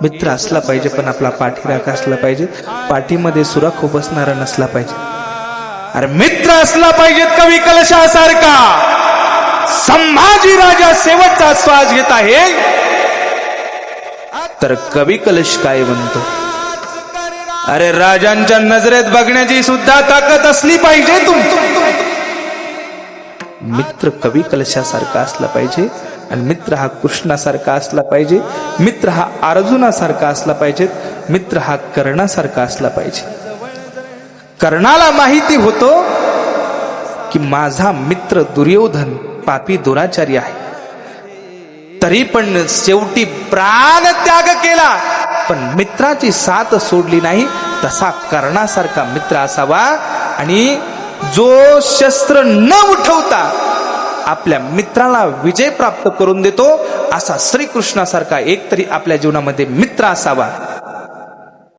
मित्र असला पाहिजे, पण आपला पाठीराखा असला पाहिजे, पाठीमध्ये सुरा खूप असणारा नसला पाहिजे. अरे मित्र असला पाहिजेत कवी कलशासारखा. संभाजी राजा शेवटचा श्वास घेत आहे तर कवी कलश काय म्हणतो. अरे राजांच्या नजरेत बघण्याची सुद्धा ताकद असली पाहिजे मित्र कवी कलशासारखा असला पाहिजे. आणि मित्र हा कृष्णासारखा असला पाहिजे, मित्र हा अर्जुनासारखा असला पाहिजे, मित्र हा कर्णासारखा असला पाहिजे. कर्णाला माहिती होतो की माझा मित्र दुर्योधन पापी दुराचारी आहे, तरी पण शेवटी प्राण त्याग केला, पण मित्राची साथ सोडली नाही. तसा कर्णासारखा मित्र असावा आणि जो शस्त्र न उठवता आपल्या मित्राला विजय प्राप्त करून देतो, असा श्रीकृष्णासारखा एक तरी आपल्या जीवनामध्ये मित्र असावा.